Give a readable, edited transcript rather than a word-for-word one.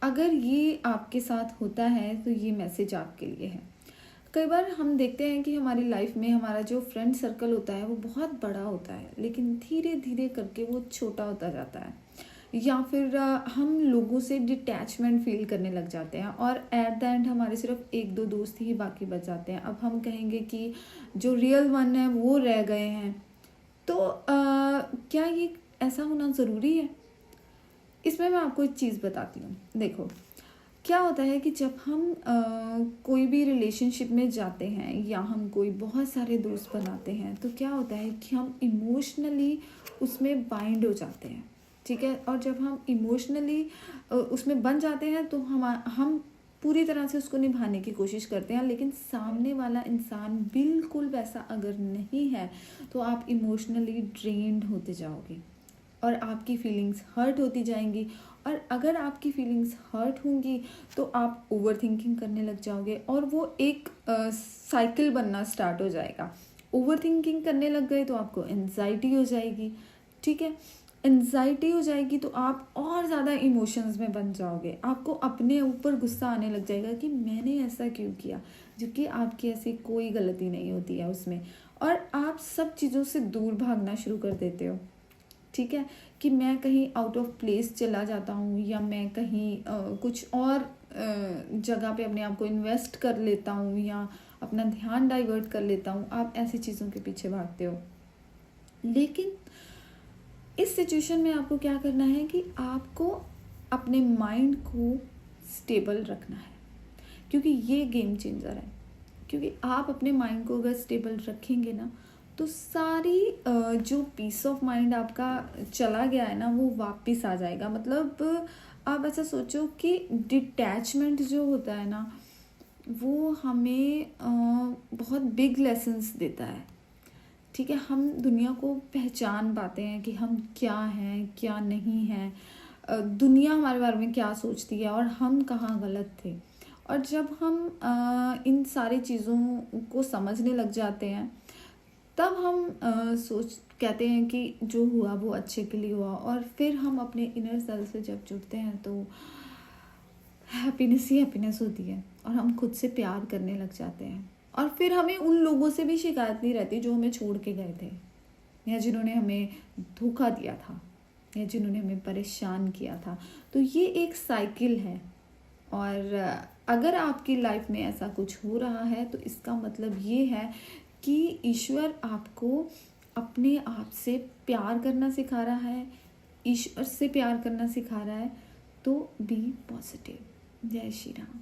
अगर ये आपके साथ होता है तो ये मैसेज आपके लिए है। कई बार हम देखते हैं कि हमारी लाइफ में हमारा जो फ्रेंड सर्कल होता है वो बहुत बड़ा होता है, लेकिन धीरे धीरे करके वो छोटा होता जाता है, या फिर हम लोगों से डिटैचमेंट फील करने लग जाते हैं और एट द एंड हमारे सिर्फ एक दो दोस्त ही बाकी बच जाते हैं। अब हम कहेंगे कि जो रियल वन है वो रह गए हैं। तो क्या ये ऐसा होना ज़रूरी है? इसमें मैं आपको एक चीज़ बताती हूँ। देखो, क्या होता है कि जब हम कोई भी रिलेशनशिप में जाते हैं या हम कोई बहुत सारे दोस्त बनाते हैं, तो क्या होता है कि हम इमोशनली उसमें बाइंड हो जाते हैं, ठीक है। और जब हम इमोशनली उसमें बन जाते हैं तो हम पूरी तरह से उसको निभाने की कोशिश करते हैं, लेकिन सामने वाला इंसान बिल्कुल वैसा अगर नहीं है तो आप इमोशनली ड्रेन्ड होते जाओगे और आपकी फीलिंग्स हर्ट होती जाएंगी। और अगर आपकी फीलिंग्स हर्ट होंगी तो आप ओवर थिंकिंग करने लग जाओगे और वो एक साइकिल बनना स्टार्ट हो जाएगा। ओवर थिंकिंग करने लग गए तो आपको एंजाइटी हो जाएगी, ठीक है। एंजाइटी हो जाएगी तो आप और ज़्यादा इमोशंस में बन जाओगे। आपको अपने ऊपर गुस्सा आने लग जाएगा कि मैंने ऐसा क्यों किया, जबकि आपकी ऐसी कोई गलती नहीं होती है उसमें। और आप सब चीज़ों से दूर भागना शुरू कर देते हो, ठीक है। कि मैं कहीं आउट ऑफ प्लेस चला जाता हूँ या मैं कहीं कुछ और जगह पे अपने आप को इन्वेस्ट कर लेता हूँ या अपना ध्यान डाइवर्ट कर लेता हूँ। आप ऐसी चीज़ों के पीछे भागते हो। लेकिन इस सिचुएशन में आपको क्या करना है कि आपको अपने माइंड को स्टेबल रखना है, क्योंकि ये गेम चेंजर है। क्योंकि आप अपने माइंड को अगर स्टेबल रखेंगे ना तो सारी जो पीस ऑफ माइंड आपका चला गया है ना वो वापस आ जाएगा। मतलब आप ऐसा सोचो कि डिटैचमेंट जो होता है ना वो हमें बहुत बिग लेसन्स देता है, ठीक है। हम दुनिया को पहचान पाते हैं कि हम क्या हैं क्या नहीं हैं, दुनिया हमारे बारे में क्या सोचती है और हम कहाँ गलत थे। और जब हम इन सारी चीज़ों को समझने लग जाते हैं तब हम कहते हैं कि जो हुआ वो अच्छे के लिए हुआ। और फिर हम अपने इनर सेल्फ से जब जुड़ते हैं तो हैप्पीनेस ही हैप्पीनेस होती है और हम खुद से प्यार करने लग जाते हैं। और फिर हमें उन लोगों से भी शिकायत नहीं रहती जो हमें छोड़ के गए थे या जिन्होंने हमें धोखा दिया था या जिन्होंने हमें परेशान किया था। तो ये एक साइकिल है। और अगर आपकी लाइफ में ऐसा कुछ हो रहा है तो इसका मतलब ये है कि ईश्वर आपको अपने आप से प्यार करना सिखा रहा है, ईश्वर से प्यार करना सिखा रहा है। तो बी पॉजिटिव। जय श्री राम।